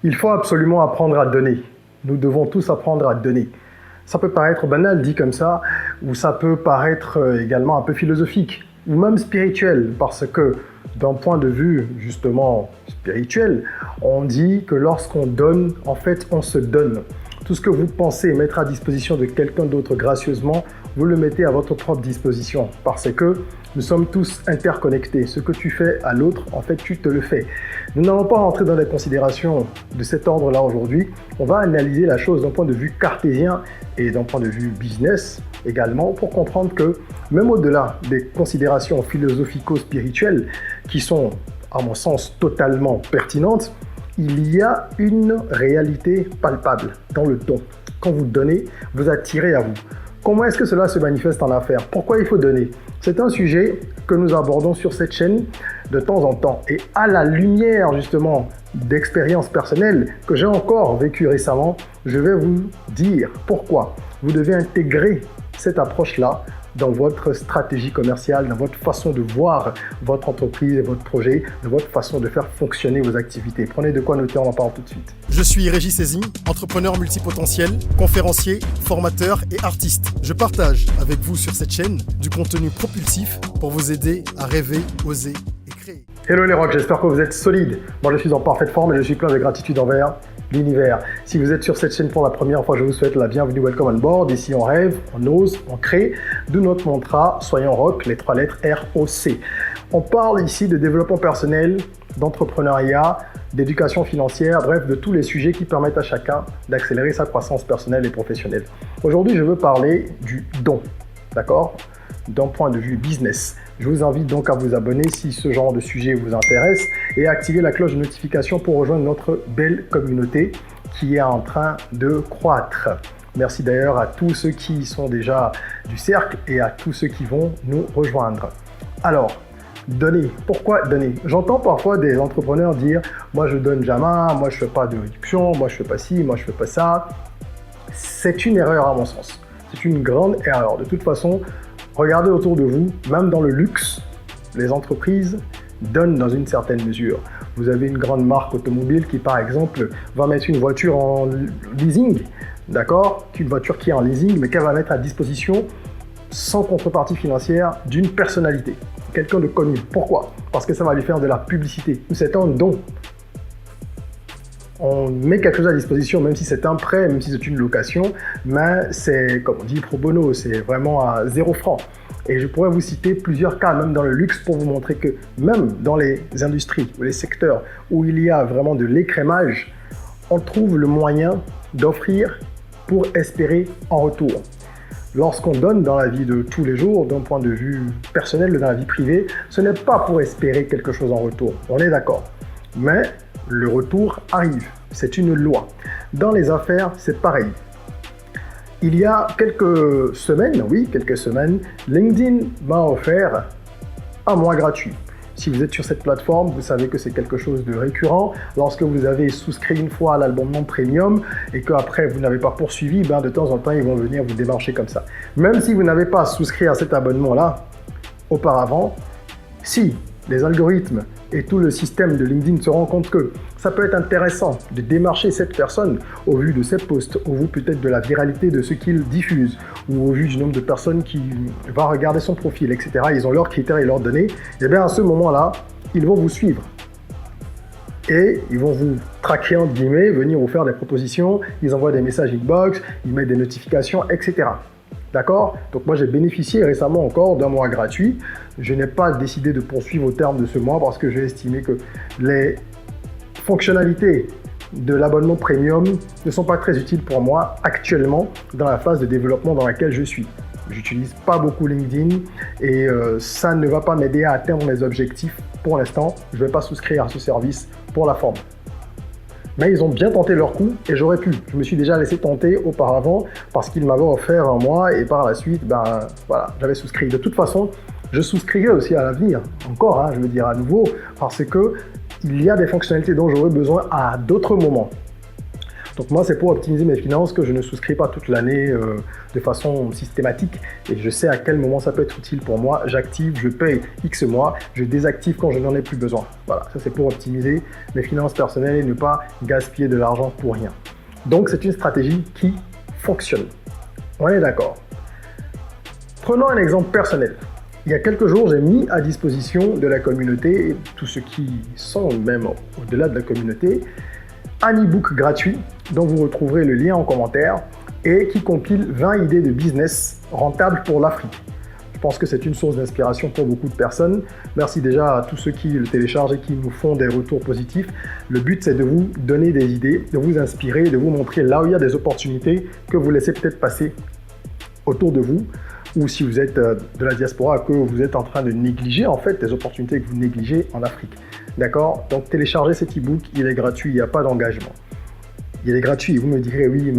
Il faut absolument apprendre à donner. Nous devons tous apprendre à donner. Ça peut paraître banal dit comme ça, ou ça peut paraître également un peu philosophique, ou même spirituel, parce que d'un point de vue justement spirituel, on dit que lorsqu'on donne, en fait, on se donne. Tout ce que vous pensez mettre à disposition de quelqu'un d'autre gracieusement, vous le mettez à votre propre disposition, parce que nous sommes tous interconnectés. Ce que tu fais à l'autre, en fait, tu te le fais. Nous n'allons pas rentrer dans des considérations de cet ordre-là aujourd'hui. On va analyser la chose d'un point de vue cartésien et d'un point de vue business également, pour comprendre que même au-delà des considérations philosophico-spirituelles qui sont, à mon sens, totalement pertinentes, il y a une réalité palpable dans le don. Quand vous donnez, vous attirez à vous. Comment est-ce que cela se manifeste en affaires? Pourquoi il faut donner? C'est un sujet que nous abordons sur cette chaîne de temps en temps. Et à la lumière justement d'expériences personnelles que j'ai encore vécues récemment, je vais vous dire pourquoi vous devez intégrer cette approche-là dans votre stratégie commerciale, dans votre façon de voir votre entreprise et votre projet, dans votre façon de faire fonctionner vos activités. Prenez de quoi noter, on en parle tout de suite. Je suis Régis Sezin, entrepreneur multipotentiel, conférencier, formateur et artiste. Je partage avec vous sur cette chaîne du contenu propulsif pour vous aider à rêver, oser et créer. Hello les rocks, j'espère que vous êtes solides. Moi je suis en parfaite forme et je suis plein de gratitude envers l'univers. Si vous êtes sur cette chaîne pour la première fois, je vous souhaite la bienvenue, welcome on board. Ici on rêve, on ose, on crée. D'où notre mantra, soyons rock, les 3 lettres ROC. On parle ici de développement personnel, d'entrepreneuriat, d'éducation financière, bref, de tous les sujets qui permettent à chacun d'accélérer sa croissance personnelle et professionnelle. Aujourd'hui, je veux parler du don, d'accord? D'un point de vue business. Je vous invite donc à vous abonner si ce genre de sujet vous intéresse et à activer la cloche de notification pour rejoindre notre belle communauté qui est en train de croître. Merci d'ailleurs à tous ceux qui sont déjà du cercle et à tous ceux qui vont nous rejoindre. Alors, donner. Pourquoi donner? J'entends parfois des entrepreneurs dire « moi je donne jamais, moi je fais pas de réduction, moi je fais pas ci, moi je fais pas ça ». C'est une erreur à mon sens. C'est une grande erreur. De toute façon, regardez autour de vous, même dans le luxe, les entreprises donnent dans une certaine mesure. Vous avez une grande marque automobile qui, par exemple, va mettre une voiture en leasing, d'accord? Une voiture qui est en leasing, mais qu'elle va mettre à disposition sans contrepartie financière d'une personnalité, quelqu'un de connu. Pourquoi? Parce que ça va lui faire de la publicité. C'est un don. On met quelque chose à disposition, même si c'est un prêt, même si c'est une location, mais c'est, comme on dit, pro bono, c'est vraiment à 0 francs. Et je pourrais vous citer plusieurs cas, même dans le luxe, pour vous montrer que même dans les industries ou les secteurs où il y a vraiment de l'écrémage, on trouve le moyen d'offrir pour espérer en retour. Lorsqu'on donne dans la vie de tous les jours, d'un point de vue personnel, dans la vie privée, ce n'est pas pour espérer quelque chose en retour, on est d'accord. Mais le retour arrive, c'est une loi. Dans les affaires, c'est pareil. Il y a quelques semaines, LinkedIn m'a offert un mois gratuit. Si vous êtes sur cette plateforme, vous savez que c'est quelque chose de récurrent. Lorsque vous avez souscrit une fois à l'abonnement premium et qu'après vous n'avez pas poursuivi, de temps en temps, ils vont venir vous démarcher comme ça. Même si vous n'avez pas souscrit à cet abonnement-là auparavant, si les algorithmes et tout le système de LinkedIn se rend compte que ça peut être intéressant de démarcher cette personne au vu de ses posts, au vu peut-être de la viralité de ce qu'il diffuse, ou au vu du nombre de personnes qui vont regarder son profil, etc. Ils ont leurs critères et leurs données. Et bien à ce moment-là, ils vont vous suivre. Et ils vont vous traquer, entre guillemets, venir vous faire des propositions, ils envoient des messages inbox, ils mettent des notifications, etc. D'accord? Donc moi j'ai bénéficié récemment encore d'un mois gratuit. Je n'ai pas décidé de poursuivre au terme de ce mois parce que j'ai estimé que les fonctionnalités de l'abonnement premium ne sont pas très utiles pour moi actuellement dans la phase de développement dans laquelle je suis. J'utilise pas beaucoup LinkedIn et ça ne va pas m'aider à atteindre mes objectifs pour l'instant. Je ne vais pas souscrire à ce service pour la forme. Mais ils ont bien tenté leur coup et j'aurais pu. Je me suis déjà laissé tenter auparavant parce qu'ils m'avaient offert un mois et par la suite, voilà, j'avais souscrit. De toute façon, je souscrirai aussi à l'avenir, encore, je veux dire à nouveau, parce que il y a des fonctionnalités dont j'aurai besoin à d'autres moments. Donc moi, c'est pour optimiser mes finances que je ne souscris pas toute l'année de façon systématique et je sais à quel moment ça peut être utile pour moi. J'active, je paye X mois, je désactive quand je n'en ai plus besoin. Voilà, ça c'est pour optimiser mes finances personnelles et ne pas gaspiller de l'argent pour rien. Donc c'est une stratégie qui fonctionne. On est d'accord. Prenons un exemple personnel. Il y a quelques jours, j'ai mis à disposition de la communauté, et tous ceux qui sont même au-delà de la communauté, un e-book gratuit dont vous retrouverez le lien en commentaire et qui compile 20 idées de business rentables pour l'Afrique. Je pense que c'est une source d'inspiration pour beaucoup de personnes. Merci déjà à tous ceux qui le téléchargent et qui nous font des retours positifs. Le but, c'est de vous donner des idées, de vous inspirer, de vous montrer là où il y a des opportunités que vous laissez peut-être passer autour de vous, ou si vous êtes de la diaspora, que vous êtes en train de négliger en fait des opportunités que vous négligez en Afrique. D'accord? Donc téléchargez cet e-book, il est gratuit, il n'y a pas d'engagement. Il est gratuit, vous me direz oui,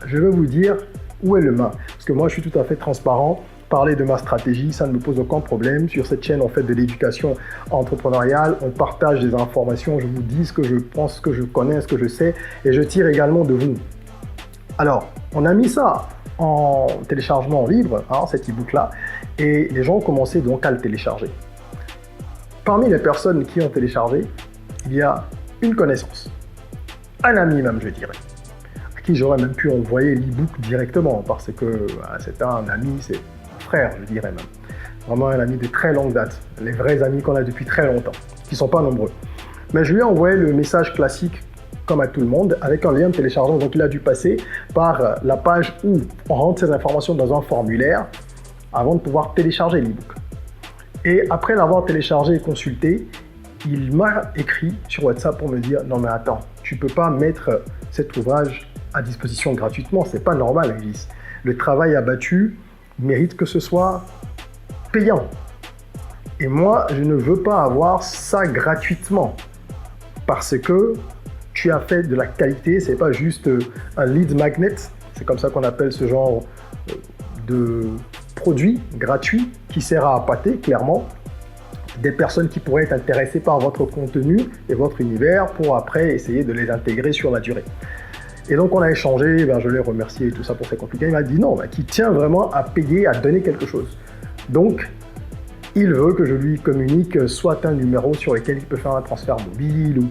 je vais vous dire où est le main. Parce que moi je suis tout à fait transparent, parler de ma stratégie, ça ne me pose aucun problème. Sur cette chaîne, on fait de l'éducation entrepreneuriale, on partage des informations, je vous dis ce que je pense, ce que je connais, ce que je sais, et je tire également de vous. Alors, on a mis ça en téléchargement libre, cet e-book-là, et les gens ont commencé donc à le télécharger. Parmi les personnes qui ont téléchargé, il y a une connaissance, un ami même je dirais, à qui j'aurais même pu envoyer l'e-book directement, parce que c'est un ami, c'est un frère je dirais même, vraiment un ami de très longue date, les vrais amis qu'on a depuis très longtemps, qui ne sont pas nombreux. Mais je lui ai envoyé le message classique comme à tout le monde, avec un lien de téléchargement. Donc il a dû passer par la page où on rentre ces informations dans un formulaire avant de pouvoir télécharger l'e-book. Et après l'avoir téléchargé et consulté, il m'a écrit sur WhatsApp pour me dire « Non mais attends, tu ne peux pas mettre cet ouvrage à disposition gratuitement, c'est pas normal Ulysse. Le travail abattu mérite que ce soit payant. Et moi, je ne veux pas avoir ça gratuitement parce que tu as fait de la qualité, c'est pas juste un lead magnet, c'est comme ça qu'on appelle ce genre de produit gratuit qui sert à appâter clairement des personnes qui pourraient être intéressées par votre contenu et votre univers pour après essayer de les intégrer sur la durée. Et donc on a échangé, je l'ai remercié et tout ça pour ses compliments. Il m'a dit non, qu'il tient vraiment à payer, à donner quelque chose. Donc il veut que je lui communique soit un numéro sur lequel il peut faire un transfert mobile ou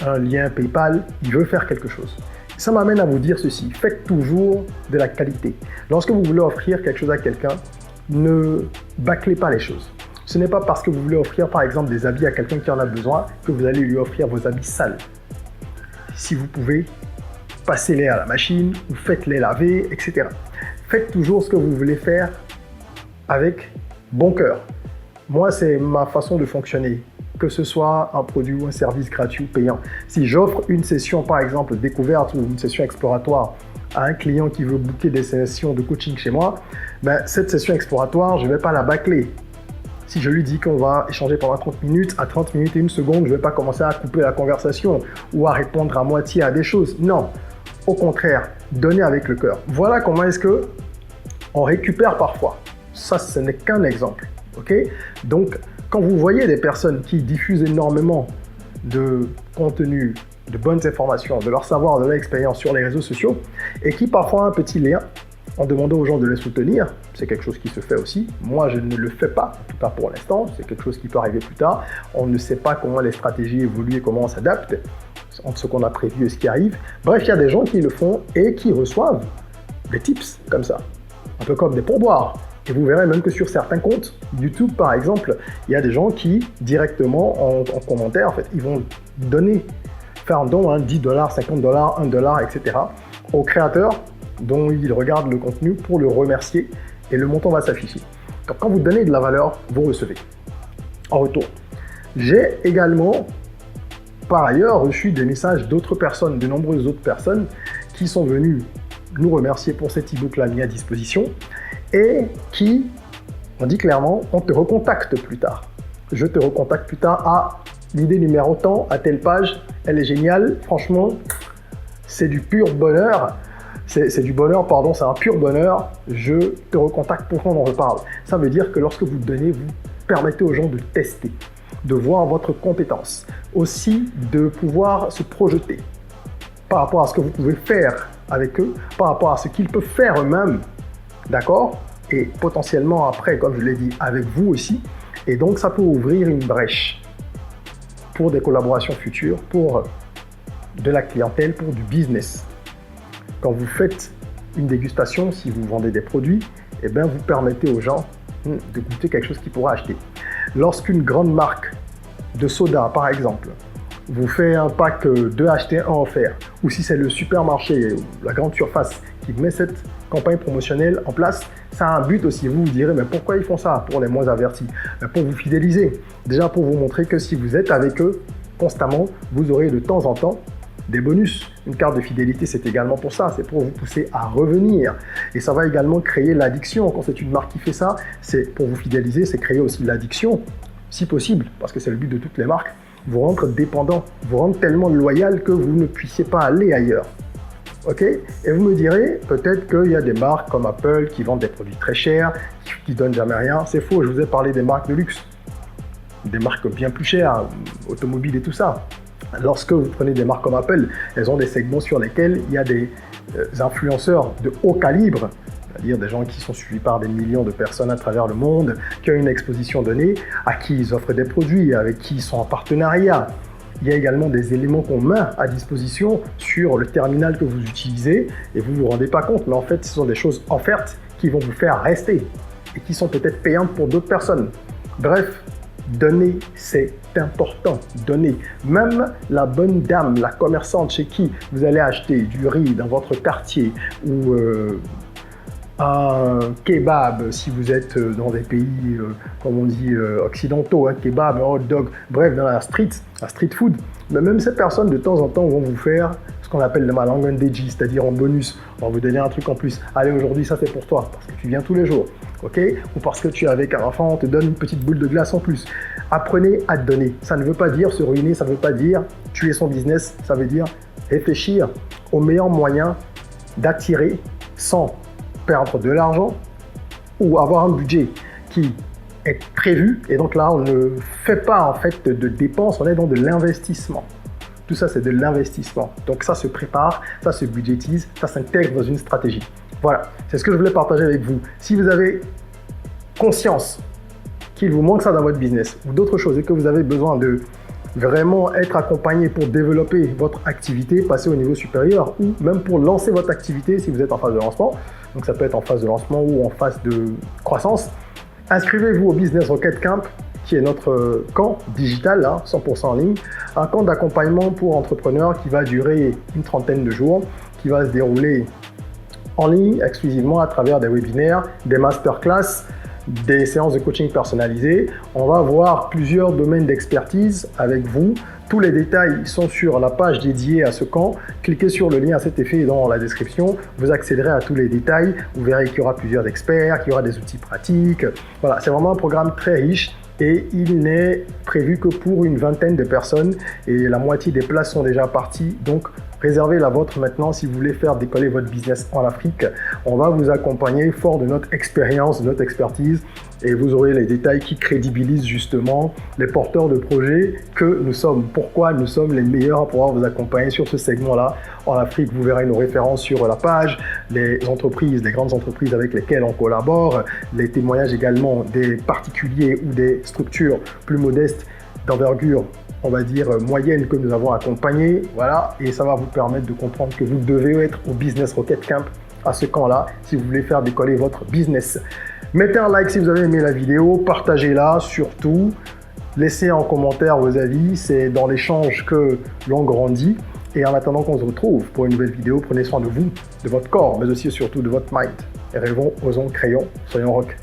un lien PayPal, il veut faire quelque chose. Ça m'amène à vous dire ceci, faites toujours de la qualité. Lorsque vous voulez offrir quelque chose à quelqu'un, ne bâclez pas les choses. Ce n'est pas parce que vous voulez offrir par exemple des habits à quelqu'un qui en a besoin que vous allez lui offrir vos habits sales. Si vous pouvez, passez-les à la machine ou faites-les laver, etc. Faites toujours ce que vous voulez faire avec bon cœur. Moi, c'est ma façon de fonctionner. Que ce soit un produit ou un service gratuit ou payant. Si j'offre une session, par exemple, découverte ou une session exploratoire à un client qui veut booker des sessions de coaching chez moi, cette session exploratoire, je ne vais pas la bâcler. Si je lui dis qu'on va échanger pendant 30 minutes, à 30 minutes et une seconde, je ne vais pas commencer à couper la conversation ou à répondre à moitié à des choses. Non, au contraire, donnez avec le cœur. Voilà comment est-ce que on récupère parfois. Ça, ce n'est qu'un exemple. Ok ? Donc, quand vous voyez des personnes qui diffusent énormément de contenu, de bonnes informations, de leur savoir, de leur expérience sur les réseaux sociaux, et qui parfois ont un petit lien en demandant aux gens de les soutenir, c'est quelque chose qui se fait aussi. Moi, je ne le fais pas, en tout cas pour l'instant, c'est quelque chose qui peut arriver plus tard. On ne sait pas comment les stratégies évoluent et comment on s'adapte entre ce qu'on a prévu et ce qui arrive. Bref, il y a des gens qui le font et qui reçoivent des tips comme ça, un peu comme des pourboires. Et vous verrez même que sur certains comptes, YouTube par exemple, il y a des gens qui directement en commentaire, en fait, ils vont donner, faire un don, $10, $50, $1, etc. au créateur dont ils regardent le contenu pour le remercier et le montant va s'afficher. Donc quand vous donnez de la valeur, vous recevez en retour. J'ai également par ailleurs reçu des messages d'autres personnes, de nombreuses autres personnes qui sont venues nous remercier pour cet e-book là mis à disposition et qui ont dit clairement on te recontacte plus tard. Je te recontacte plus tard à l'idée numéro tant, à telle page, elle est géniale, franchement c'est du pur bonheur. C'est du bonheur, pardon, c'est un pur bonheur, je te recontacte pour qu'on en reparle. Ça veut dire que lorsque vous donnez, vous permettez aux gens de tester, de voir votre compétence, aussi de pouvoir se projeter. par rapport à ce que vous pouvez faire avec eux, par rapport à ce qu'ils peuvent faire eux-mêmes, d'accord? Et potentiellement après, comme je l'ai dit, avec vous aussi. Et donc, ça peut ouvrir une brèche pour des collaborations futures, pour de la clientèle, pour du business. Quand vous faites une dégustation, si vous vendez des produits, eh bien, vous permettez aux gens de goûter quelque chose qu'ils pourraient acheter. Lorsqu'une grande marque de soda, par exemple, vous fait un pack 2 achetés 1 offert, ou si c'est le supermarché, la grande surface qui met cette campagne promotionnelle en place, ça a un but aussi. Vous vous direz, mais pourquoi ils font ça? Pour les moins avertis, pour vous fidéliser. Déjà pour vous montrer que si vous êtes avec eux constamment, vous aurez de temps en temps des bonus. Une carte de fidélité, c'est également pour ça, c'est pour vous pousser à revenir. Et ça va également créer l'addiction. Quand c'est une marque qui fait ça, c'est pour vous fidéliser, c'est créer aussi l'addiction, si possible, parce que c'est le but de toutes les marques, vous rendre dépendant, vous rendre tellement loyal que vous ne puissiez pas aller ailleurs. Ok? Et vous me direz, peut-être qu'il y a des marques comme Apple qui vendent des produits très chers, qui ne donnent jamais rien. C'est faux, je vous ai parlé des marques de luxe, des marques bien plus chères, automobiles et tout ça. Lorsque vous prenez des marques comme Apple, elles ont des segments sur lesquels il y a des influenceurs de haut calibre, c'est-à-dire des gens qui sont suivis par des millions de personnes à travers le monde, qui ont une exposition donnée, à qui ils offrent des produits, avec qui ils sont en partenariat. Il y a également des éléments qu'on met à disposition sur le terminal que vous utilisez et vous ne vous rendez pas compte, mais en fait, ce sont des choses offertes qui vont vous faire rester et qui sont peut-être payantes pour d'autres personnes. Bref, donner, c'est important. Donner. Même la bonne dame, la commerçante chez qui vous allez acheter du riz dans votre quartier ou un kebab si vous êtes dans des pays, comme on dit, occidentaux, un kebab, un hot dog, bref, dans la street food. Mais même ces personnes, de temps en temps, vont vous faire ce qu'on appelle le malangandeji, c'est-à-dire en bonus. On va vous donner un truc en plus. Allez, aujourd'hui, ça c'est pour toi, parce que tu viens tous les jours. Ok? Ou parce que tu es avec un enfant, on te donne une petite boule de glace en plus. Apprenez à donner. Ça ne veut pas dire se ruiner, ça ne veut pas dire tuer son business, ça veut dire réfléchir au meilleur moyen d'attirer sans perdre de l'argent ou avoir un budget qui est prévu. Et donc là, on ne fait pas en fait de dépenses, on est dans de l'investissement. Tout ça, c'est de l'investissement. Donc ça se prépare, ça se budgétise, ça s'intègre dans une stratégie. Voilà, c'est ce que je voulais partager avec vous. Si vous avez conscience qu'il vous manque ça dans votre business ou d'autres choses et que vous avez besoin de vraiment être accompagné pour développer votre activité, passer au niveau supérieur ou même pour lancer votre activité si vous êtes en phase de lancement, donc ça peut être en phase de lancement ou en phase de croissance, inscrivez-vous au Business Rocket Camp qui est notre camp digital, 100% en ligne, un camp d'accompagnement pour entrepreneurs qui va durer une 30aine de jours, qui va se dérouler en ligne exclusivement à travers des webinaires, des masterclass, des séances de coaching personnalisées. On va voir plusieurs domaines d'expertise avec vous. Tous les détails sont sur la page dédiée à ce camp. Cliquez sur le lien à cet effet dans la description. Vous accéderez à tous les détails. Vous verrez qu'il y aura plusieurs experts, qu'il y aura des outils pratiques. Voilà, c'est vraiment un programme très riche et il n'est prévu que pour une 20aine de personnes et la moitié des places sont déjà parties. Donc, réservez la vôtre maintenant si vous voulez faire décoller votre business en Afrique. On va vous accompagner fort de notre expérience, de notre expertise et vous aurez les détails qui crédibilisent justement les porteurs de projets que nous sommes. Pourquoi nous sommes les meilleurs à pouvoir vous accompagner sur ce segment-là en Afrique. Vous verrez nos références sur la page, les entreprises, les grandes entreprises avec lesquelles on collabore, les témoignages également des particuliers ou des structures plus modestes d'envergure, on va dire moyenne que nous avons accompagné, voilà, et ça va vous permettre de comprendre que vous devez être au Business Rocket Camp à ce camp-là si vous voulez faire décoller votre business. Mettez un like si vous avez aimé la vidéo, partagez-la surtout, laissez en commentaire vos avis, c'est dans l'échange que l'on grandit. Et en attendant qu'on se retrouve pour une nouvelle vidéo, prenez soin de vous, de votre corps, mais aussi et surtout de votre mind. Et rêvons, osons, créons, soyons rock.